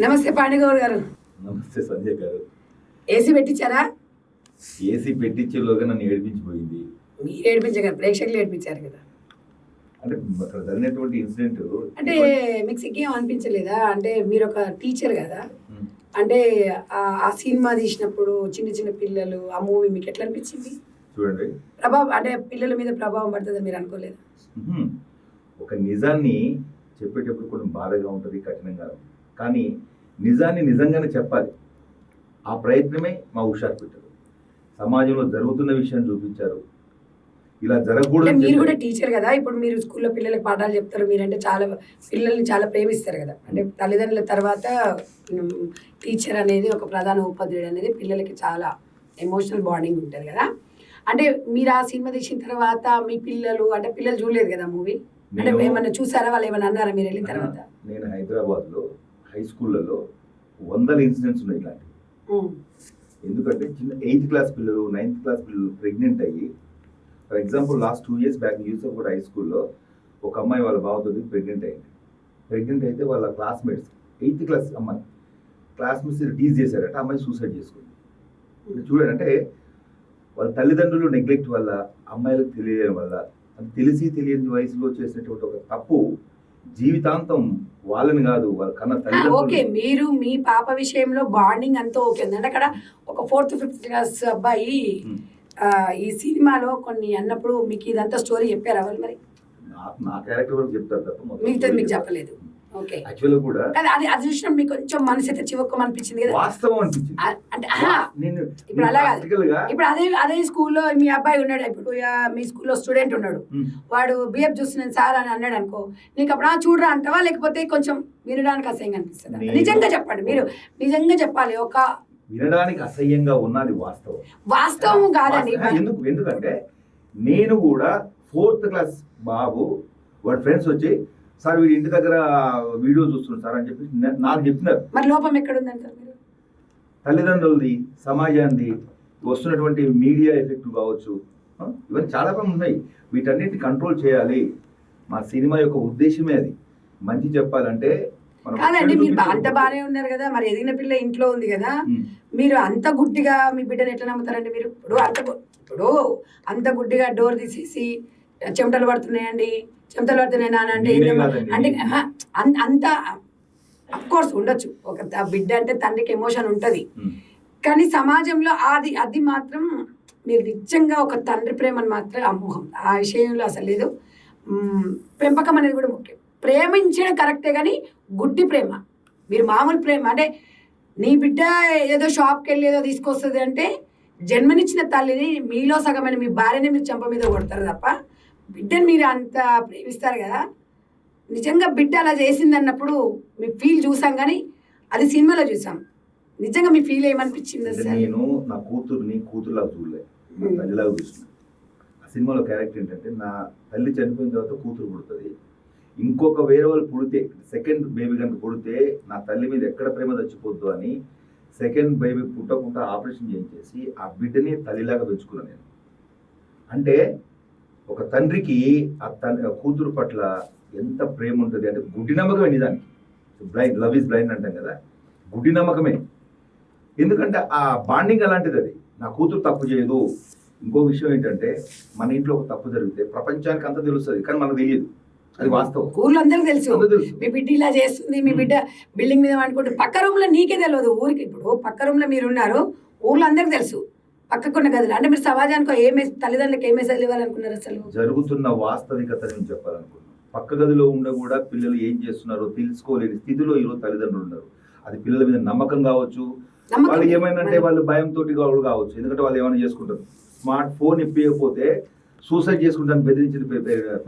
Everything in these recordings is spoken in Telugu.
నమస్తే పాండుగౌడ్ గారు. నమస్తే సంజయ్ గారు. ఏసీ పెట్టించారా? ఏసీ పెట్టించేలోగా నన్ను ఏడిపించిపోయింది. మీరు ఏడిపించగారు, ప్రేక్షకులు ఏడిపించారు కదా. అంటే అక్కడ జరిగినటువంటి ఇన్సిడెంట్ అంటే మీకు సిగ్గేం అనిపించలేదా? అంటే మీరు ఒక టీచర్ కదా, అంటే ఆ సినిమా తీసినప్పుడు చిన్న చిన్న పిల్లలు ఆ మూవీ మీకు ఎట్లా అనిపించింది? చూడండి, ప్రభావం అంటే పిల్లల మీద ప్రభావం పడుతుందని మీరు అనుకోలేదా? ఒక నిజాన్ని చెప్పేటప్పుడు కొంచెం బాధగా ఉంటుంది, కఠినంగా ఉంటుంది. కానీ నిజాన్ని నిజంగానే చెప్పాలి. ఆ ప్రయత్నమే మా హుషారు పెట్టారు. సమాజంలో జరుగుతున్న విషయాన్ని చూపించారు. ఇలా జరగకూడదు. మీరు కూడా టీచర్ కదా, ఇప్పుడు మీరు స్కూల్లో పిల్లలకు పాఠాలు చెప్తారు. మీరంటే చాలా పిల్లల్ని చాలా ప్రేమిస్తారు కదా. అంటే తల్లిదండ్రుల తర్వాత టీచర్ అనేది ఒక ప్రధాన ఉపాధ్యాయుడు అనేది పిల్లలకి చాలా ఎమోషనల్ బాండింగ్ ఉంటుంది కదా. అంటే మీరు ఆ సినిమా తీసిన తర్వాత మీ పిల్లలు అంటే పిల్లలు చూడలేదు కదా మూవీ, అంటే ఏమన్నా చూసారా? వాళ్ళు ఏమన్నా అన్నారా మీరు వెళ్ళిన తర్వాత? నేను హైదరాబాద్లో హై స్కూళ్ళలో 100 ఇన్సిడెంట్స్ ఉన్నాయి ఇలాంటివి. ఎందుకంటే చిన్న 8th క్లాస్ పిల్లలు 9th క్లాస్ పిల్లలు ప్రెగ్నెంట్ అయ్యి, for example last 2 years back Yusuf కూడా హై స్కూల్లో ఒక అమ్మాయి వాళ్ళ బావతో ప్రెగ్నెంట్ అయింది. ప్రెగ్నెంట్ అయితే వాళ్ళ క్లాస్మేట్స్ 8th క్లాస్ అమ్మాయి క్లాస్మేట్స్ టీజ్ చేశారట, అమ్మాయి సూసైడ్ చేసుకుంది. చూడండి, అంటే వాళ్ళ తల్లిదండ్రులు నెగ్లెక్ట్ వల్ల, అమ్మాయిలకు తెలియడం వల్ల, తెలిసి తెలియని వయసులో చేసినటువంటి ఒక తప్పు జీవితాంతం వాళ్ళని కాదు వాళ్ళ కన్నా తల్లిదండ్రులు. ఓకే, మీరు మీ పాప విషయంలో బాండింగ్ అంతా ఓకే ఉంది అంటే అక్కడ ఒక 4th 5th క్లాస్ అబ్బాయి ఈ సినిమాలో కొన్ని అన్నప్పుడు మీకు ఇదంతా స్టోరీ చెప్పారా వాళ్ళు? మరి నా క్యారెక్టర్ వరకు చెప్తారు తప్ప మిగతా మీకు చెప్పలేదు. ఓకే, యాక్చువల్గా కూడా అది అది చూసినప్పుడు మీకు కొంచెం మనసు అయితే చివక్కం అనిపించింది కదా. వాస్తవం అనిపించింది. అంటే ఇప్పుడు అలా కాదు, ఇప్పుడు అదే స్కూల్లో మీ అబ్బాయి ఉన్నాడు, ఇప్పుడు మీ స్కూల్లో స్టూడెంట్ ఉన్నాడు, వాడు బిహేవ్ చూస్తున్నాను సార్ అని అన్నాడు అనుకో, నీకు అప్పుడు చూడరా అంటావా, లేకపోతే కొంచెం వినడానికి అసహ్యంగా అనిపిస్తుందా? నిజంగా చెప్పండి, మీరు నిజంగా చెప్పాలి. ఒక వినడానికి అసహ్యంగా ఉన్నది వాస్తవం. వాస్తవం కాదండి. ఎందుకంటే నేను కూడా 4th క్లాస్ బాబు వాడి ఫ్రెండ్స్ వచ్చి సార్ వీడి ఇంటి దగ్గర వీడియో చూస్తున్నారు సార్ అని చెప్పి నాకు చెప్పినారు. మరి లోపం ఎక్కడ ఉందంటారు మీరు? తల్లిదండ్రులది, సమాజాన్ని, వస్తున్నటువంటి మీడియా ఎఫెక్ట్ కావచ్చు, ఇవన్నీ చాలా ఉన్నాయి. వీటన్నిటిని కంట్రోల్ చేయాలి. మా సినిమా యొక్క ఉద్దేశమే అది. మంచి చెప్పాలంటే కాదండి, మీరు అంత బాగానే ఉన్నారు కదా, మరి ఎదిగిన పిల్ల ఇంట్లో ఉంది కదా, మీరు అంత గుడ్డిగా మీ బిడ్డను ఎట్లా నమ్ముతారండి? మీరు ఇప్పుడు అంత గుడ్డిగా డోర్ తీసేసి చెమటలు పడుతున్నాయండి, చెమటలు పడుతున్నాయి నాన్న అంటే అంటే అంత అఫ్కోర్స్ ఉండొచ్చు, ఒక బిడ్డ అంటే తండ్రికి ఎమోషన్ ఉంటుంది. కానీ సమాజంలో అది మాత్రం మీరు నిజంగా ఒక తండ్రి ప్రేమను మాత్రం అమోహం ఆ విషయంలో అసలు లేదు. పెంపకం అనేది కూడా ముఖ్యం. ప్రేమించడం కరెక్టే, కానీ గుడ్డి ప్రేమ, మీరు మామూలు ప్రేమ అంటే నీ బిడ్డ ఏదో షాప్కి వెళ్ళి ఏదో తీసుకొస్తుంది అంటే జన్మనిచ్చిన తల్లిని మీలో సగమైన మీ భార్యని మీరు చెంప మీద కొడతారు తప్ప బిడ్డని మీరు అంత ప్రేమిస్తారు కదా. నిజంగా బిడ్డ అలా చేసింది అన్నప్పుడు మీ ఫీల్ చూసాం, కానీ అది సినిమాలో చూసాం. నిజంగా మీ ఫీల్ ఏమనిపించింది? నేను నా కూతురుని కూతురులాగా చూడలేదు, నా తల్లిలాగా చూస్తున్నాను. ఆ సినిమాలో క్యారెక్టర్ ఏంటంటే, నా తల్లి చనిపోయిన తర్వాత కూతురు పుడుతుంది, ఇంకొక వేరే వాళ్ళు పుడితే, సెకండ్ బేబీ కనుక పుడితే నా తల్లి మీద ఎక్కడ ప్రేమ చచ్చిపోద్దు అని సెకండ్ బేబీ పుట్టకుండా ఆపరేషన్ చేయించేసి ఆ బిడ్డని తల్లిలాగా పెంచుకున్నాను నేను. అంటే ఒక తండ్రికి ఆ కూతురు పట్ల ఎంత ప్రేమ ఉంటుంది అంటే గుడ్డి నమ్మకమే నిజానికి. బ్లైండ్ లవ్ ఈజ్ బ్లైండ్ అంటాం కదా, గుడ్డి నమ్మకమే. ఎందుకంటే ఆ బాండింగ్ అలాంటిది. అది నా కూతురు తప్పు చేయదు. ఇంకో విషయం ఏంటంటే, మన ఇంట్లో ఒక తప్పు జరిగితే ప్రపంచానికి అంతా తెలుస్తుంది, కానీ మనకు తెలియదు. అది వాస్తవం. ఊర్లో అందరికి తెలుసు మీ బిడ్డ ఇలా చేస్తుంది, మీ బిడ్డ బిల్డింగ్ మీద అనుకుంటే పక్క రూమ్ లో నీకే తెలియదు. ఊరికి ఇప్పుడు పక్క రూమ్ లో మీరు ఉన్నారు, ఊర్లో అందరికి తెలుసు పక్కకున్న గదులు. అంటే మీరు సమాజానికి తల్లిదండ్రులకు ఏ మెసేజ్ ఇవ్వాలనుకున్నారు? అసలు జరుగుతున్న వాస్తవికతను చెప్పాలనుకున్నాను. పక్క గదిలో ఉండ కూడా పిల్లలు ఏం చేస్తున్నారో తెలుసుకోలేని స్థితిలో ఈరోజు తల్లిదండ్రులు ఉన్నారు. అది పిల్లల మీద నమ్మకం కావచ్చు, వాళ్ళు ఏమైనా వాళ్ళు భయంతో కావచ్చు. ఎందుకంటే వాళ్ళు ఏమైనా చేసుకుంటారు. స్మార్ట్ ఫోన్ ఇప్పకపోతే సూసైడ్ చేసుకుంటానికి బెదిరించిన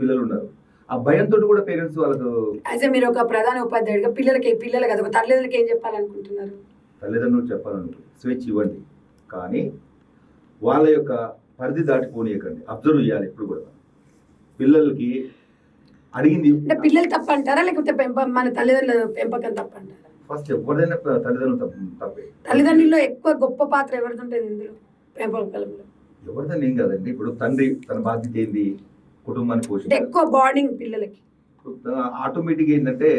పిల్లలు ఉన్నారు. ఆ భయంతో కూడా పేరెంట్స్ వాళ్ళకు. అయితే మీరు ఒక ప్రధాన ఉపాధ్యాయుడిగా పిల్లలు కదా, తల్లిదండ్రులకి ఏం చెప్పాలనుకుంటున్నారు? తల్లిదండ్రులు చెప్పాలనుకుంటున్నారు, స్వేచ్ఛ ఇవ్వండి, కానీ వాళ్ళ యొక్క పరిధి దాటిపోనీయకండి. అబ్జర్వ్ చేయాలి ఎప్పుడు కూడా. పిల్లలకి అడిగింది అంటే పిల్లలు తప్ప అంటారా, లేకపోతే మన తల్లిదండ్రుల పెంపకం తప్ప అంటారా? ఫస్ట్ ఎవరిదైనా తల్లిదండ్రులు తప్పే. తల్లిదండ్రుల్లో ఎక్కువ గొప్ప పాత్ర ఎవరిది ఉంటుంది ఇందులో పెంపకంలో? ఎవరిదని ఏం కాదండి. ఇప్పుడు తండ్రి తన బాధ్యత ఏంది, కుటుంబాన్ని పోషించాలి. ఎక్కువ బాండింగ్ పిల్లలకి ఆటోమేటిక్ ఏంటంటే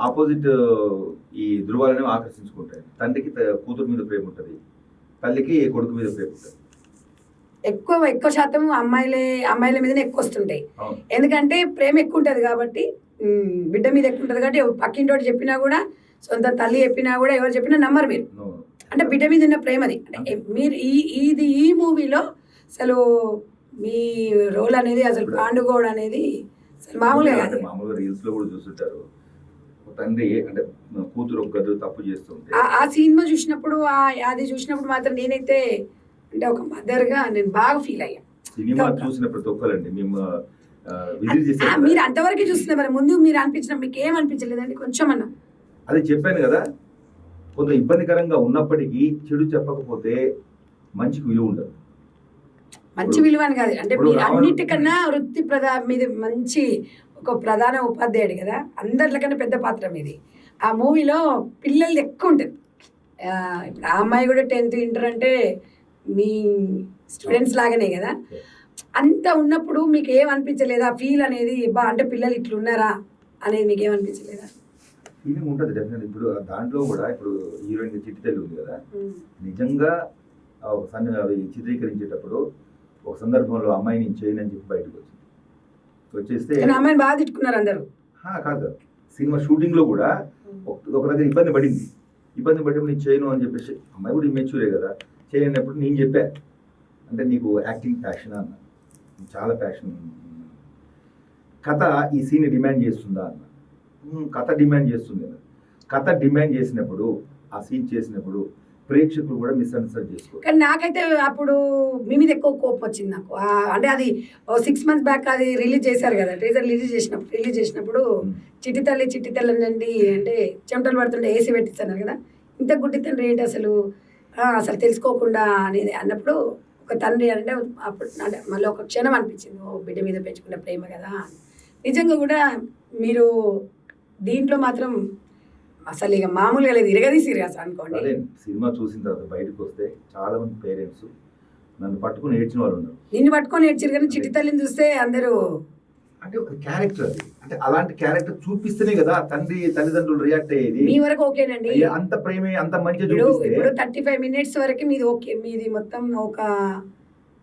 ఆపోజిట్ ఈ వాళ్ళని ఆకర్షించుకుంటాయి. తండ్రికి కూతురు మీద ప్రేమ ఉంటుంది, తల్లికి కొడుకు మీద ప్రేమ ఉంటుంది. ఎక్కువ శాతం అమ్మాయిల మీదనే ఎక్కువ వస్తుంటాయి. ఎందుకంటే ప్రేమ ఎక్కువ ఉంటుంది కాబట్టి, బిడ్డ మీద ఎక్కువ ఉంటుంది కాబట్టి పక్కింటోటి చెప్పినా కూడా, సొంత తల్లి చెప్పినా కూడా, ఎవరు చెప్పినా నమ్మరు మీరు. అంటే బిడ్డ మీద ఉన్న ప్రేమది. అంటే మీరు ఈ మూవీలో అసలు మీ రోల్ అనేది అసలు పాండుగోడ్ అనేది అసలు మామూలుగా కాదు. మామూలుగా రీల్స్ లో కూడా చూస్తుంటారు, తండ్రి అంటే కూతురు ఒక గదులు తప్పు చేస్తుంటే ఆ సినిమా చూసినప్పుడు, అది చూసినప్పుడు మాత్రం నేనైతే అంటే ఒక మదర్ గా నేను బాగా ఫీల్ అయ్యా. సినిమా చూసిన ప్రతి ఒక్కరండి మేము విజిట్ చేసాం. మీరు అంతవరకు చూస్తున్నారు, మరి ముందు మీరు అనిపించిన మీకు ఏం అనిపించలేదండి కొంచెం అన్నా? అది చెప్పాను కదా, కొంత ఇబ్బందికరంగా ఉన్నప్పటికీ చెడు చెప్పకపోతే మంచికి విలువ ఉండదు. మంచి విలువ అని కాదు, అంటే మీరు అన్నిటికన్నా వృత్తి మీది మంచి ఒక ప్రధాన ఉపాధ్యాయుడు కదా, అందరికన్నా పెద్ద పాత్ర మీది. ఆ మూవీలో పిల్లలది ఎక్కువ ఉంటుంది. ఇప్పుడు ఆ అమ్మాయి కూడా 10th ఇంటర్ అంటే మీ స్టూడెంట్స్ లాగానే కదా. అంత ఉన్నప్పుడు మీకు ఏమనిపించలేదా ఫీల్ అనేది, అంటే పిల్లలు ఇట్లున్నారా అనేది మీకు ఏమనిపించలేదా? ఫీలింగ్ ఉంటుంది డెఫినెట్. ఇప్పుడు దాంట్లో కూడా ఇప్పుడు హీరోయిన్ చిట్టి తల్లి ఉంది కదా, నిజంగా అవి చిత్రీకరించేటప్పుడు ఒక సందర్భంలో అమ్మాయిని చేయనని చెప్పి బయటకు వచ్చేస్తే అమ్మాయిని బాగా తిట్టుకున్నారు అందరూ. కాదు, సినిమా షూటింగ్ లో కూడా ఒక దగ్గర ఇబ్బంది పడినప్పుడు నేను చేయను అని చెప్పేసి, అమ్మాయి కూడా ఇమ్మెచ్యూరే కదా, చేయనప్పుడు నేను చెప్పా, అంటే నీకు యాక్టింగ్ ప్యాషన్ అన్న, చాలా ప్యాషన్, కథ ఈ సీన్ డిమాండ్ చేస్తుందా అన్న, కథ డిమాండ్ చేస్తుంది. కథ డిమాండ్ చేసినప్పుడు ఆ సీన్ చేసినప్పుడు ప్రేక్షకులు కూడా మిస్అండర్స్టాండ్ చేసుకోవాలి. కానీ నాకైతే అప్పుడు మీ మీద ఎక్కువ కోపం వచ్చింది నాకు. అంటే అది 6 months బ్యాక్ అది రిలీజ్ చేశారు కదా, ట్రేజర్ రిలీజ్ చేసినప్పుడు చిట్టి తల్లి అండి అంటే చెమటలు పడుతుంటే ఏసీ పెట్టిస్తున్నారు కదా, ఇంత గుడ్డి తండ్రి ఏంటి అసలు తెలుసుకోకుండా అనేది అన్నప్పుడు ఒక తండ్రి అంటే అప్పుడు అంటే మళ్ళీ ఒక క్షణం అనిపించింది, బిడ్డ మీద పెంచుకున్న ప్రేమ కదా. నిజంగా కూడా మీరు దీంట్లో మాత్రం అసలు ఇక మామూలుగా లేదు, ఇరగదీసిరు అసలు అనుకోండి. అదే సినిమా చూసిన తర్వాత బయటకు వస్తే చాలా మంది పేరెంట్స్ నన్ను పట్టుకుని ఏడ్చిన వాళ్ళు ఉన్నారు. నిన్ను పట్టుకొని ఏడ్చారు, కానీ చిట్టి తల్లిని చూస్తే అందరూ అంటే ఒక క్యారెక్టర్, అది అంటే అలాంటి క్యారెక్టర్ చూపిస్తేనే కదా తల్లిదండ్రులు రియాక్ట్ అయ్యేది. మీ వరకు ఓకేనండి, అంత ప్రేమే అంత మంచి. ఇప్పుడు 35 minutes వరకు మీది ఓకే, మీది మొత్తం ఒక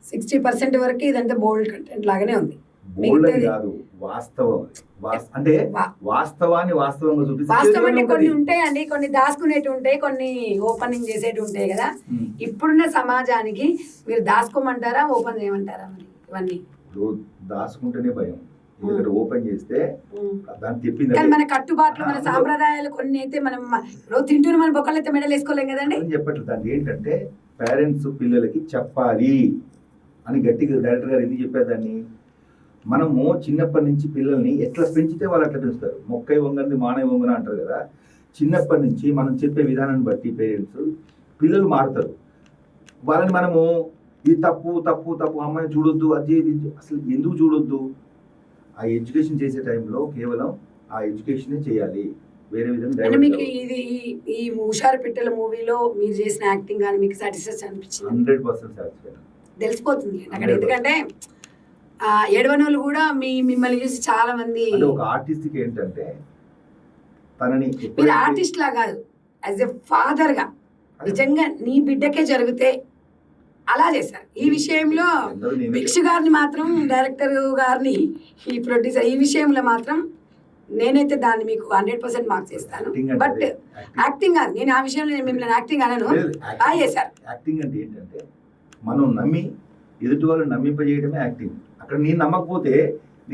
60% వరకు ఇదంతా బోల్డ్ కంటెంట్ లాగానే ఉంది. కాదు, వాస్తవం. అంటే వాస్తవాన్ని వాస్తవంగా చూపిస్తే వాస్తవం అంటే కొన్ని ఉంటాయండి, కొన్ని దాచుకునేవి ఉంటాయి, కొన్ని ఓపెనింగ్ చేసేవి ఉంటాయి కదా. ఇప్పుడున్న సమాజానికి మీరు దాచుకోమంటారా, ఓపెన్ చేయమంటారా? మరి ఇవన్నీ దాచుకుంటేనే భయం, ఎందుకంటే ఓపెన్ చేస్తే దాన్ని తెప్పింది. కానీ మన కట్టుబాట్లు, మన సాంప్రదాయాలు కొన్ని అయితే మనం తింటూనే మన బొక్కలు అయితే మెడలు వేసుకోలేం కదండి. చెప్పట్లేదు, దాన్ని ఏంటంటే పేరెంట్స్ పిల్లలకి చెప్పాలి అని గట్టిగా డైరెక్టర్ గారు ఎందుకు చెప్పారు దాన్ని. మనము చిన్నప్పటి నుంచి పిల్లల్ని ఎట్లా పెంచితే వాళ్ళు అట్లా పెంచుతారు. మొక్కై వంగని మానవ వంగన అంటారు కదా. చిన్నప్పటి నుంచి మనం చెప్పే విధానాన్ని బట్టి పేరెంట్స్ పిల్లలు మారుతారు. వాళ్ళని మనము ఇది తప్పు తప్పు తప్పు, అమ్మాయిని చూడొద్దు, అది అసలు ఎందుకు చూడొద్దు? ఆ ఎడ్యుకేషన్ చేసే టైంలో కేవలం ఆ ఎడ్యుకేషనే చేయాలి, వేరే విధంగా. మీకు ఇది ఈ హుషారు పిట్టల మూవీలో మీరు చేసిన యాక్టింగ్ కానీ మీకు సాటిస్ఫాక్షన్ అనిపించింది? 100% సాటిస్ఫై తెలిసిపోతుంది అక్కడ. ఎందుకంటే ఏడవనోళ్ళు కూడా మిమ్మల్ని చూసి చాలా మంది. ఒక ఆర్టిస్ట్ కి ఏంటంటే తనని మీరు ఆర్టిస్ట్ లా కాదు, యాజ్ ఎ ఫాదర్ గా నిజంగా నీ బిడ్డకే జరిగితే అలా చేశారు. ఈ విషయంలో భిక్షు గారిని మాత్రం, డైరెక్టర్ గారిని, ఈ ప్రొడ్యూసర్, ఈ విషయంలో మాత్రం నేనైతే దాన్ని మీకు 100% మార్క్స్ ఇస్తాను. బట్ యాక్టింగ్ కాదు, నేను ఆ విషయంలో మిమ్మల్ని యాక్టింగ్ అనను, బాగా చేశారు. యాక్టింగ్ అంటే ఏంటంటే మనం నమ్మి ఎదుటి వాళ్ళు నమ్మింపజేయడమే యాక్టింగ్. అక్కడ నేను నమ్మకపోతే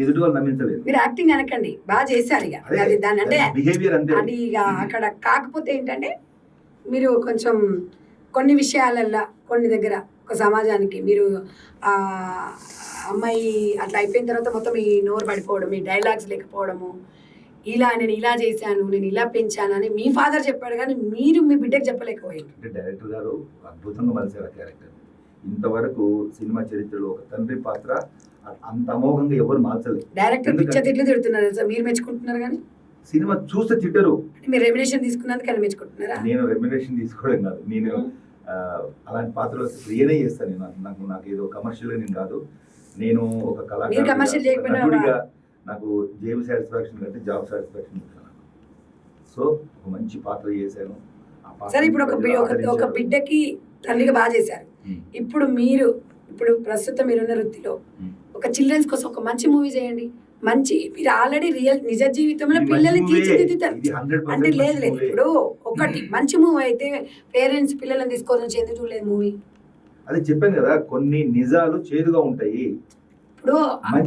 ఎదుటి వాళ్ళు నమ్మించలేదు. మీరు యాక్టింగ్ అనకండి, బాగా చేశారు. ఇక అది దాని అంటే బిహేవియర్ అంతే. అది ఇక అక్కడ కాకపోతే ఏంటంటే మీరు కొంచెం కొన్ని విషయాలల్లో కొన్ని దగ్గర ఒక సమాజానికి మీరు అమ్మాయి అట్లా అయిపోయిన తర్వాత మొత్తం ఈ నోరు పడిపోవడం, ఈ డైలాగ్స్ లేకపోవడము, నేను ఇలా చేశాను, నేను ఇలా పెంచాను అని మీ ఫాదర్ చెప్పాడు, కానీ మీరు మీ బిడ్డకి చెప్పలేకపోయారు. అంటే డైరెక్టర్ గారు అద్భుతంగా మలిసారు ఆ క్యారెక్టర్. ఇంతవరకు సినిమా చరిత్రలో ఒక తండ్రి పాత్ర అంత అమోఘంగా ఎవరు మార్చలేదు. డైరెక్టర్ పిచ్చ తిట్లు తిడుతున్నారు సార్, మీరు మెచ్చుకుంటున్నారు కానీ సినిమా చూస్తే తిట్టరు. మీరు రెమ్యునరేషన్ తీసుకున్నందుకు అని మెచ్చుకుంటున్నారా? నేను రెమ్యునరేషన్ తీసుకోవడం కాదు, నేను అలాంటి పాత్రలు ప్రియనే చేస్తాను. నాకు ఏదో కమర్షియల్గా నేను కాదు, నేను ఒక కళాకారుడిగా నాకు జేబు సాటిస్ఫాక్షన్ కంటే జాబ్ సాటిస్ఫాక్షన్. సో ఒక మంచి పాత్ర చేశాను. ఆ పాత్ర సరే ఇప్పుడు ఒక ప్రజలు ఒక ఆదరించారు. బిడ్డకి తండ్రిగా బాగా చేశారు. ఉమ్. ఇప్పుడు ప్రస్తుతం మీరున్న వృత్తిలో ఉమ్. ఒక చిల్డ్రన్స్ కోసం ఒక మంచి మూవీ చేయండి. మంచి మీరు ఆల్రెడీ నిజ జీవితంలో ఇది పిల్లల్ని మంచి మూవీ. తీర్చిదిద్దుతారు. ఇది 100% అంటే లేదు మంచి లేదు మూవీ. ఇప్పుడు ఒకటి మంచి మూవీ అయితే పేరెంట్స్ పిల్లల్ని తీసుకొని వచ్చి ఎందుకు చూడలేదు మూవీ? అదే చెప్పాను కదా, కొన్ని నిజాలు చేదుగా ఉంటాయి. ఇప్పుడు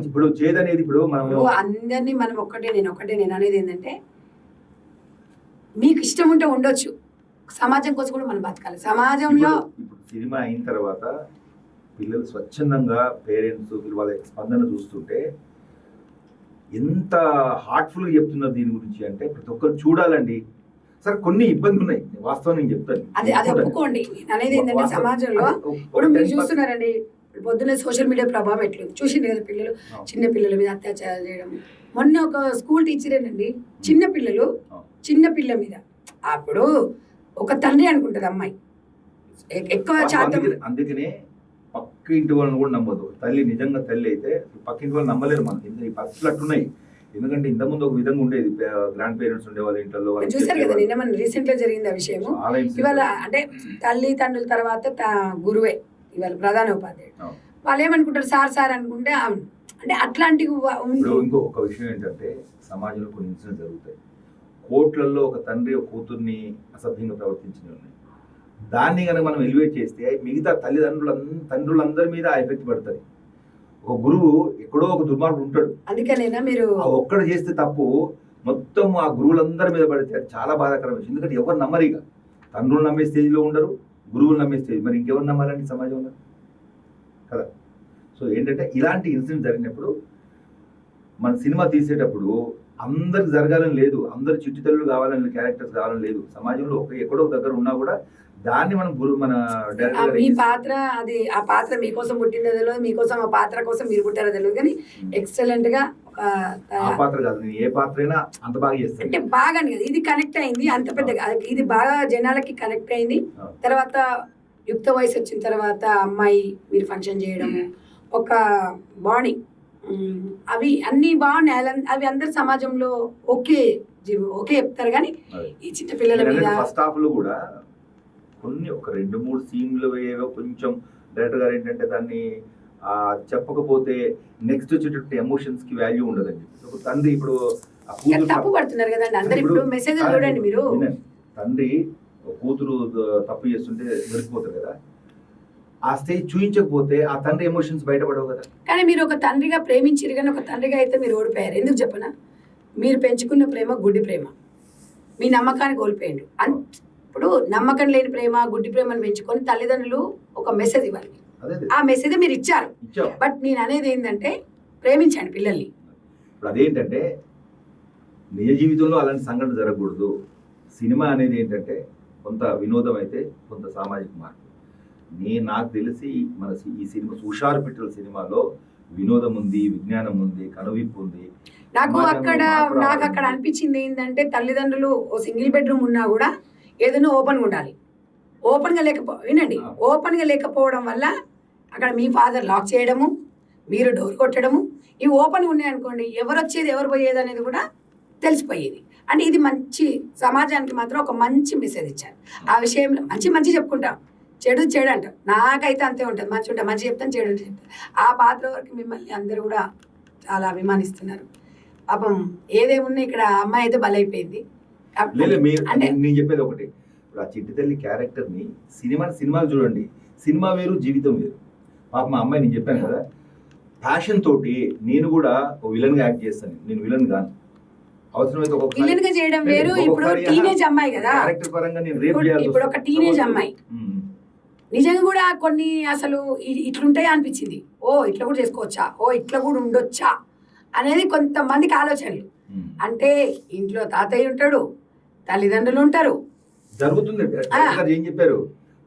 ఇప్పుడు చేదు అనేది ఇప్పుడు మనం ఇప్పుడు అందరినీ మనం నేను అనేది ఏంటంటే మీకు ఇష్టం ఉంటే ఉండొచ్చు, సమాజం కోసం కూడా మనం బతకాలి. సమాజంలో ఇప్పుడు సినిమా అయిన తర్వాత పిల్లలు స్వచ్ఛందంగా పేరెంట్స్ వాళ్ళ స్పందన చూస్తుంటే ఎంత హార్ట్ఫుల్గా చెప్తున్నారు దీని గురించి అంటే ప్రతి ఒక్కరు చూడాలండి. సరే కొన్ని ఇబ్బందులు ఉన్నాయి, వాస్తవం నేను చెప్తాను. అది ఒప్పుకోండి. నేను అనేది ఏంటంటే సమాజంలో ఇప్పుడు మీరు చూస్తున్నారండి, పొద్దున్న సోషల్ మీడియా ప్రభావం ఎట్లేదు చూసిండు కదా, పిల్లలు చిన్న పిల్లల మీద అత్యాచారాలు చేయడం. మొన్న ఒక స్కూల్ టీచరేనండి చిన్న పిల్ల మీద, అప్పుడు ఒక తండ్రి అనుకుంటది అమ్మాయి ఎక్కువ శాతం. అందుకనే పక్క ఇంటి వాళ్ళని కూడా నమ్మదు. తల్లి నిజంగా తల్లి అయితే పక్క ఇంటి వాళ్ళు నమ్మలేరు మనకి. ఈ పరిస్థితులు అట్టున్నాయి. ఎందుకంటే ఇంతకుముందు ఒక విధంగా ఉండేది, గ్రాండ్ పేరెంట్స్ ఉండేవాళ్ళు ఇంట్లో. చూసారు కదా నిన్న మన రీసెంట్ గా జరిగింది ఆ విషయము. ఇవాళ అంటే తల్లి తండ్రుల తర్వాత గురువే ఇవాళ ప్రధాన ఉపాధ్యాయుడు. వాళ్ళు ఏమనుకుంటారు, సార్ అనుకుంటే అంటే అట్లాంటివి. ఇంకో ఒక విషయం ఏంటంటే సమాజంలో కొన్ని ఇన్సిడెంట్స్ జరుగుతాయి. కోర్టులలో ఒక తండ్రి ఒక కూతుర్ని అసభ్యంగా ప్రవర్తించినవి ఉన్నాయి. దాన్ని కనుక మనం ఎలివేట్ చేస్తే మిగతా తండ్రులందరి మీద ఆ ఎఫెక్ట్ పడుతుంది. ఒక గురువు ఎక్కడో ఒక దుర్మార్గుడు ఉంటాడు, అందుకనేనా మీరు ఒక్కడు చేస్తే తప్పు మొత్తం ఆ గురువులందరి మీద పడితే అది చాలా బాధాకరం విషయం. ఎందుకంటే ఎవరు నమ్మరు, ఇక తండ్రులు నమ్మే స్టేజ్లో ఉండరు, గురువులు నమ్మే స్టేజ్, మరి ఇంకెవరు నమ్మాలండి సమాజంలో కదా. సో ఏంటంటే ఇలాంటి ఇన్సిడెంట్ జరిగినప్పుడు మన సినిమా తీసేటప్పుడు అందరికి జరగాలని లేదు, అందరు చిట్టుతల్లులు కావాలని క్యారెక్టర్స్ కావాలని లేదు. సమాజంలో ఎక్కడో దగ్గర ఉన్నా కూడా దాన్ని మనం మన మీ పాత్ర అది ఆ పాత్ర మీకోసం పుట్టిందో తెలియదు, మీకోసం ఆ పాత్ర కోసం మీరు పుట్టారో తెలియదు, కానీ ఎక్సలెంట్ గా ఆ పాత్ర కాదు, నేను ఏ పాత్ర అయినా అంత బాగా చేస్తాను. అంటే బాగా కదా ఇది కనెక్ట్ అయింది, అంత పెద్దగా ఇది బాగా జనాలకి కనెక్ట్ అయింది. తర్వాత యుక్త వయసు వచ్చిన తర్వాత అమ్మాయి మీరు ఫంక్షన్ చేయడము, ఒక బాడీ, అవి అన్ని బాగున్నాయి. అవి అందరు సమాజంలో ఓకే చెప్తారు, కానీ ఈ చిన్న పిల్లల మీద ఫస్ట్ హాఫ్ లో కూడా కొన్ని ఒక 2-3 సీన్లు ఏవో కొంచెం డైరెక్టర్ గారు ఏంటంటే దాన్ని చెప్పకపోతే నెక్స్ట్ వచ్చేటట్టు ఎమోషన్స్ కి వాల్యూ ఉండదండి. ఒక తండ్రి ఇప్పుడు తప్పు పడుతున్నారు కదండి అందరు. ఇప్పుడు మెసేజ్ చూడండి మీరు, తండ్రి కూతురు తప్పు చేస్తుంటే దొరికిపోతారు కదా, ఆ స్టేజ్ చూపించకపోతే ఆ తండ్రి ఎమోషన్స్ బయటపడవు కదా. కానీ మీరు ఒక తండ్రిగా ప్రేమించారు, కానీ ఒక తండ్రిగా అయితే మీరు ఓడిపోయారు. ఎందుకు చెప్పనా, మీరు పెంచుకున్న ప్రేమ గుడ్డి ప్రేమ, మీ నమ్మకాన్ని కోల్పోయిండు. ఇప్పుడు నమ్మకం లేని ప్రేమ గుడ్డి ప్రేమను పెంచుకొని తల్లిదండ్రులు ఒక మెసేజ్ ఇవ్వాలి, ఆ మెసేజ్ మీరు ఇచ్చారు. బట్ నేను అనేది ఏంటంటే ప్రేమించండి పిల్లల్ని. ఇప్పుడు అదేంటంటే నిజ జీవితంలో అలాంటి సంఘటన జరగకూడదు. సినిమా అనేది ఏంటంటే కొంత వినోదం అయితే కొంత సామాజిక మార్పు. నాకు తెలిసి మన ఈ సినిమా హుషారు పిట్టల సినిమాలో వినోదం ఉంది, విజ్ఞానం ఉంది, కనువిప్పు ఉంది. నాకు అక్కడ అనిపించింది ఏంటంటే తల్లిదండ్రులు ఓ సింగిల్ బెడ్రూమ్ ఉన్నా కూడా ఏదైనా ఓపెన్గా ఉండాలి. ఓపెన్గా లేకపోవడం వల్ల అక్కడ మీ ఫాదర్ లాక్ చేయడము, మీరు డోర్ కొట్టడము, ఇవి ఓపెన్గా ఉన్నాయనుకోండి ఎవరు వచ్చేది ఎవరు పోయేది అనేది కూడా తెలిసిపోయేది. అంటే ఇది మంచి సమాజానికి మాత్రం ఒక మంచి మెసేజ్ ఇచ్చారు. ఆ విషయంలో మంచి చెప్పుకుంటాం, చెడు అంటాం. నాకైతే అంతే ఉంటుంది, మంచి చెప్తాను, చెడు చెప్తాను. ఆ పాత్ర వరకు మిమ్మల్ని అందరూ కూడా చాలా అభిమానిస్తున్నారు. పాపం ఏదేమున్నా ఇక్కడ అమ్మాయి అయితే బలైపోయింది. అంటే నేను చెప్పేది ఒకటి, ఇప్పుడు ఆ చిట్టి తల్లి క్యారెక్టర్ ని సినిమాలు చూడండి, సినిమా వేరు జీవితం వేరు. పాప మా అమ్మాయి నేను చెప్పాను కదా, ప్యాషన్ తోటి నేను కూడా ఒక విలన్ గా యాక్ట్ చేస్తాను. నేను విలన్ గాను, అవసరమైతే ఒక విలన్ గా చేయడం వేరు. ఇప్పుడు టీనేజ్ అమ్మాయి కదా, క్యారెక్టర్ పరంగా నేను రేప్ చేయాలి. ఇప్పుడు ఒక టీనేజ్ అమ్మాయి నిజంగా కూడా కొన్ని అసలు ఇట్లుంటాయి అనిపించింది. ఇట్లా కూడా చేసుకోవచ్చా, ఇట్లా కూడా ఉండొచ్చా అనేది కొంతమందికి ఆలోచనలు. అంటే ఇంట్లో తాతయ్య ఉంటాడు, తల్లిదండ్రులు ఉంటారు, జరుగుతుంది. ఏం చెప్పారు,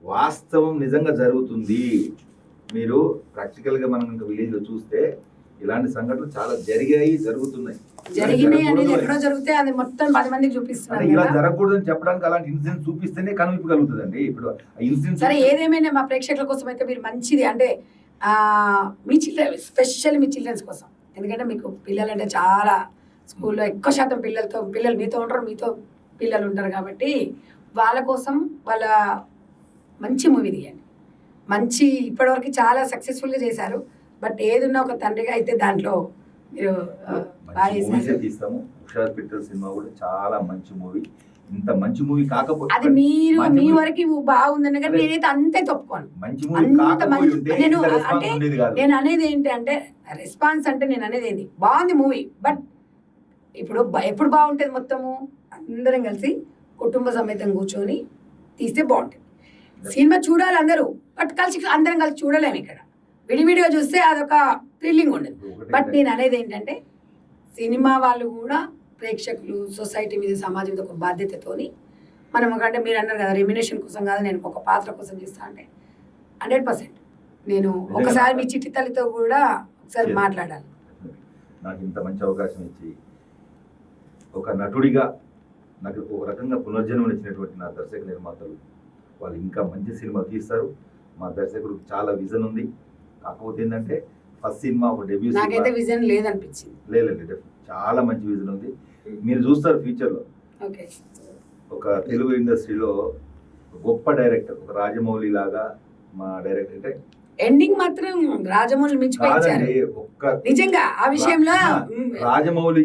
వాస్తవం నిజంగా జరుగుతుంది. మీరు ప్రాక్టికల్ గా మనం ఇంకా విలేజ్ లో చూస్తే ఇలాంటి సంఘటనలు చాలా జరుగుతున్నాయి. జరిగినాయి అనేది ఎక్కడో జరిగితే అది మొత్తం 10 మందికి చూపిస్తున్నారు. ఇలా జరగకూడదని చెప్పడానికి అలాంటి ఇన్సిడెంట్ చూపిస్తేనే కనువిప్పగలుగుతుందండి. ఇప్పుడు ఇన్సిడెంట్ సరే ఏదేమైనా మా ప్రేక్షకుల కోసం అయితే మీరు మంచిది అంటే మీ చిల్డ్రన్, స్పెషల్ మీ చిల్డ్రన్స్ కోసం, ఎందుకంటే మీకు పిల్లలు అంటే చాలా స్కూల్లో ఎక్కువ శాతం పిల్లలు మీతో ఉంటారు, మీతో పిల్లలు ఉంటారు కాబట్టి వాళ్ళ కోసం వాళ్ళ మంచి మూవీ తీయండి. మంచి ఇప్పటివరకు చాలా సక్సెస్ఫుల్గా చేశారు. బట్ ఏదున్నా ఒక తండ్రిగా అయితే దాంట్లో మీరు బాగా చేశారు. తీస్తాము. హుషార్ పిట్టల సినిమా కూడా చాలా మంచి మూవీ. ఇంత మంచి మూవీ కాకపోతే అది మీరు మీ వరకు బాగుందని కానీ నేనైతే అంతే తప్పుకోను. మంచి మూవీ కాకపోతే నేను అంటే నేను అనేది ఏంటి అంటే రెస్పాన్స్ అంటే నేను అనేది ఏంటి బాగుంది మూవీ. బట్ ఇప్పుడు ఎప్పుడు బాగుంటుంది మొత్తము అందరం కలిసి కుటుంబ సమేతం కూర్చొని తీస్తే బాగుంటుంది. సినిమా చూడాలి అందరూ, బట్ అందరం కలిసి చూడలేము. ఇక్కడ విడివిడిగా చూస్తే అదొక థ్రిల్లింగ్ ఉండదు. బట్ నేను అనేది ఏంటంటే సినిమా వాళ్ళు కూడా ప్రేక్షకులు, సొసైటీ మీద, సమాజం మీద ఒక బాధ్యతతోని మనం ఒకటే మీరు అన్నారు కదా రెమ్యునేషన్ కోసం కాదు, నేను ఒక పాత్ర కోసం చేస్తా అంటే 100% నేను ఒకసారి మీ చిట్టి తల్లితో కూడా ఒకసారి మాట్లాడాలి. నాకు ఇంత మంచి అవకాశం ఇచ్చి ఒక నటుడిగా నాకు ఒక రకంగా పునర్జన్మనిచ్చినటువంటి నా దర్శక నిర్మాతలు వాళ్ళు ఇంకా మంచి సినిమా తీస్తారు. మా దర్శకుడికి చాలా విజన్ ఉంది. కాకపోతే ఏంటంటే ఫస్ట్ సినిమా ఒక డెబ్యూ నాకైతే విజన్ లేదనిపించింది. లేదు, చాలా మంచి విజన్ ఉంది. మీరు చూస్తారు ఫ్యూచర్లో ఒక తెలుగు ఇండస్ట్రీలో గొప్ప డైరెక్టర్, ఒక రాజమౌళి లాగా మా డైరెక్టర్ అంటే ఎండింగ్ మాత్రం రాజమౌళి మించిపోయారు నిజంగా. ఆ విషయంలో రాజమౌళి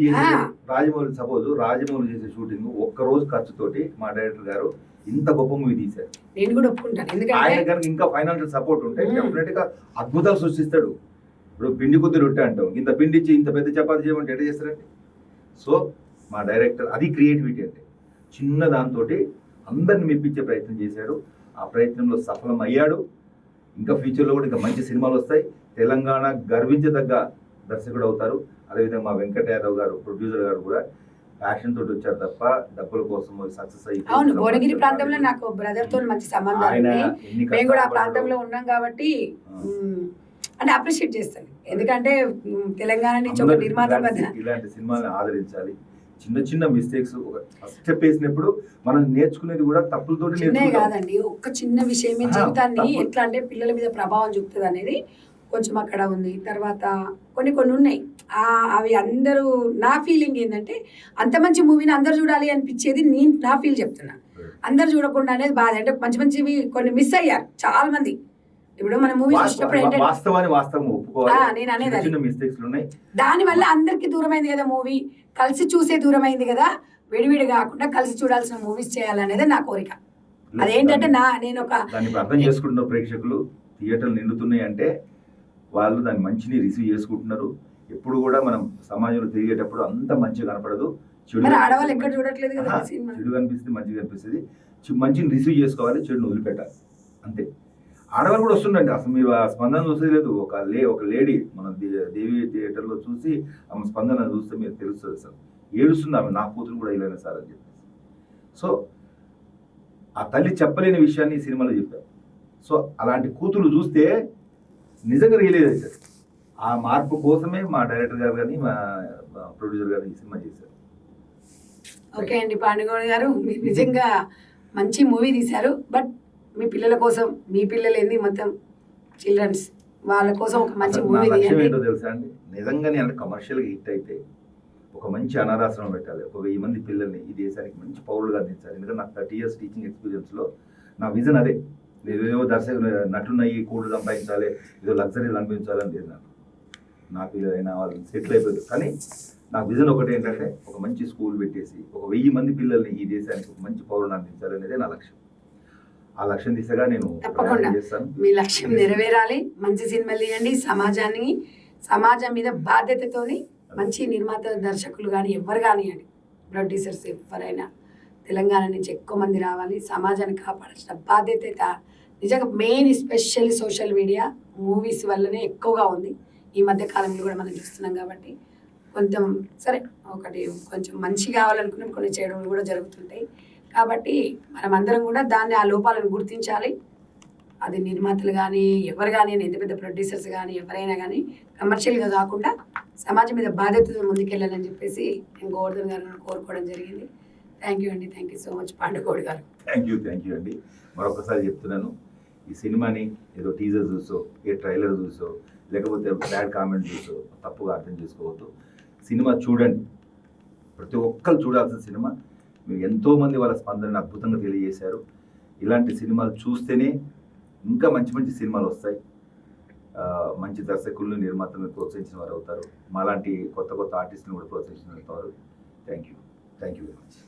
సపోజ్ రాజమౌళి చేసే షూటింగ్ ఒక్క రోజు ఖర్చుతోటి మా డైరెక్టర్ గారు ఇంత గొప్ప మూవీ తీశారు. నేను కూడా ఒప్పుకుంటాను. ఎందుకంటే ఆయన కనుక ఇంకా ఫైనాన్షియల్ సపోర్ట్ ఉంటే డెఫినెట్ గా అద్భుతాలు సృష్టిస్తాడు. ఇప్పుడు పిండి కొద్ది రొట్టె అంటాం, ఇంత పిండి ఇచ్చి ఇంత పెద్ద చపాతి చేయమంటే ఎట్లా చేస్తారండి? సో మా డైరెక్టర్ అది క్రియేటివిటీ అంటే చిన్న దాంతో అందరిని మెప్పించే ప్రయత్నం చేశాడు. ఆ ప్రయత్నంలో సఫలం అయ్యాడు. ఇంకా ఫ్యూచర్లో కూడా ఇంకా మంచి సినిమాలు వస్తాయి. తెలంగాణ గర్వించదగ్గ దర్శకుడు అవుతారు. అదేవిధంగా మా వెంకట యాదవ్ గారు ప్రొడ్యూసర్ గారు కూడా ప్యాషన్ తోటి వచ్చారు తప్ప డబ్బుల కోసం సక్సెస్ అయ్యి. అవును, భువనగిరి ప్రాంతంలో నాకు బ్రదర్ తో మంచి సంబంధాలు ఉన్నాయి. మేము కూడా ఆ ప్రాంతంలో ఉన్నాం కాబట్టి అంటే అప్రిషియేట్ చేస్తాను. ఎందుకంటే తెలంగాణ నుంచి ఒక నిర్మాత ఇలాంటి సినిమాని ఆదరించాలి. చిన్న చిన్న మిస్టేక్స్ ఫస్ట్ స్టెప్ వేసినప్పుడు మనం నేర్చుకునేది కూడా తప్పులతోటి చిన్నే కాదండి. ఒక్క చిన్న విషయమే జీవితాన్ని ఎట్లా అంటే పిల్లల మీద ప్రభావం చూపుతుంది అనేది కొంచెం అక్కడ ఉంది. తర్వాత కొన్ని ఉన్నాయి అవి అందరూ నా ఫీలింగ్ ఏంటంటే అంత మంచి మూవీని అందరు చూడాలి అనిపించేది నేను నా ఫీల్ చెప్తున్నా. అందరు చూడకుండా అనేది బాధ. అంటే మంచి మంచివి కొన్ని మిస్ అయ్యారు చాలా మంది. ఇప్పుడు మన మూవీ చూసినప్పుడు నేను అనేది దాని వల్ల అందరికి దూరమైంది కదా మూవీ, కలిసి చూసే దూరమైంది కదా. విడివిడి కాకుండా కలిసి చూడాల్సిన మూవీస్ చేయాలనేది నా కోరిక. అదేంటంటే నేను ఒక అర్థం చేసుకుంటున్న ప్రేక్షకులు థియేటర్లు నిండుతున్నాయి అంటే వాళ్ళు దాన్ని మంచిని రిసీవ్ చేసుకుంటున్నారు. ఎప్పుడు కూడా మనం సమాజంలో తిరిగేటప్పుడు అంత మంచిగా కనపడదు. ఆడవాళ్ళు ఎక్కడ చూడట్లేదు కదా, చెడు కనిపిస్తుంది, మంచిగా కనిపిస్తుంది. మంచిని రిసీవ్ చేసుకోవాలి, చెడుని వదిలిపెట్టాలి అంతే. ఆడవాళ్ళు కూడా వస్తుండండి. అసలు మీరు ఆ స్పందన చూసేది లేదు. ఒక లేడీ మన దేవి థియేటర్లో చూసి ఆమె స్పందన చూస్తే మీరు తెలుస్తుంది. అసలు ఏడుస్తుంది ఆమె, నా కూతురు కూడా ఇలానే సార్ అని చెప్పేసి. సో ఆ తల్లి చెప్పలేని విషయాన్ని ఈ సినిమాలో చెప్పారు. సో అలాంటి కూతురు చూస్తే నిజంగా రియలైజ్ అవుతారు. ఆ మార్పు కోసమే మా డైరెక్టర్ గారు కానీ మా ప్రొడ్యూసర్ గారు ఈ సినిమా చేశారు. ఓకే అండి, పాండుగౌడ గారు మీరు నిజంగా మంచి మూవీ తీశారు. బట్ మీ పిల్లల కోసం, మీ పిల్లలు ఏంది మొత్తం చిల్డ్రన్స్ వాళ్ళ కోసం ఒక మంచి మూవీ ఏంటో తెలుసా అండి? నిజంగా నేను కమర్షియల్గా హిట్ అయితే ఒక మంచి అనాథాశ్రమం పెట్టాలి. ఒక 1000 మంది పిల్లల్ని ఈ దేశానికి మంచి పౌరులుగా అందించాలి. ఎందుకంటే నాకు 30 years టీచింగ్ ఎక్స్పీరియన్స్లో నా విజన్ అదే. ఏదో నటున్నయ్యి కోట్లు సంపాదించాలి, ఏదో లగ్జరీలు అనిపించాలని లేదు నాకు ఏదైనా వాళ్ళు సెటిల్ అయిపోయింది. కానీ నాకు విజన్ ఒకటి ఏంటంటే ఒక మంచి స్కూల్ పెట్టేసి ఒక 1000 మంది పిల్లల్ని ఈ దేశానికి ఒక మంచి పౌరులు అందించాలి అనేది నా లక్ష్యం. ఆ లక్ష్యం దిశగా నేను తప్పకుండా మీ లక్ష్యం నెరవేరాలి. మంచి సినిమాలు తీయండి. సమాజం మీద బాధ్యతతోని మంచి నిర్మాత, దర్శకులు కానీ ఎవరు కానివ్వండి, ప్రొడ్యూసర్స్ ఎవరైనా తెలంగాణ నుంచి ఎక్కువ మంది రావాలి. సమాజాన్ని కాపాడాల్సిన బాధ్యత నిజంగా main specially social media movies వల్లనే ఎక్కువగా ఉంది. ఈ మధ్య కాలంలో కూడా మనం చూస్తున్నాం కాబట్టి కొంచెం సరే ఒకటి కొంచెం మంచి కావాలనుకున్నాం, కొన్ని చేయడం కూడా జరుగుతుంటాయి. కాబట్టి మనమందరం కూడా దాన్ని ఆ లోపాలను గుర్తించాలి. అది నిర్మాతలు కానీ ఎవరు కానీ, ఎంత పెద్ద ప్రొడ్యూసర్స్ కానీ ఎవరైనా కానీ కమర్షియల్గా కాకుండా సమాజం మీద బాధ్యతతో ముందుకెళ్ళాలని చెప్పేసి నేను గోవర్ధన్ గారిని కోరుకోవడం జరిగింది. థ్యాంక్ యూ అండి. Thank you so much Pandu Goud గారు. థ్యాంక్ యూ అండి. మరొకసారి చెప్తున్నాను, ఈ సినిమాని ఏదో టీజర్ చూసో, ట్రైలర్ చూసో, లేకపోతే బ్యాడ్ కామెంట్ చూసో తప్పుగా అర్థం చేసుకోవద్దు. సినిమా చూడండి, ప్రతి ఒక్కరు చూడాల్సిన సినిమా. మీరు ఎంతోమంది వాళ్ళ స్పందనని అద్భుతంగా తెలియజేశారు. ఇలాంటి సినిమాలు చూస్తేనే ఇంకా మంచి మంచి సినిమాలు వస్తాయి. మంచి దర్శకులను, నిర్మాతలను ప్రోత్సహించిన వారు అవుతారు. మాలాంటి కొత్త కొత్త ఆర్టిస్టులను కూడా ప్రోత్సహించిన వారు అవుతారు. Thank you very much.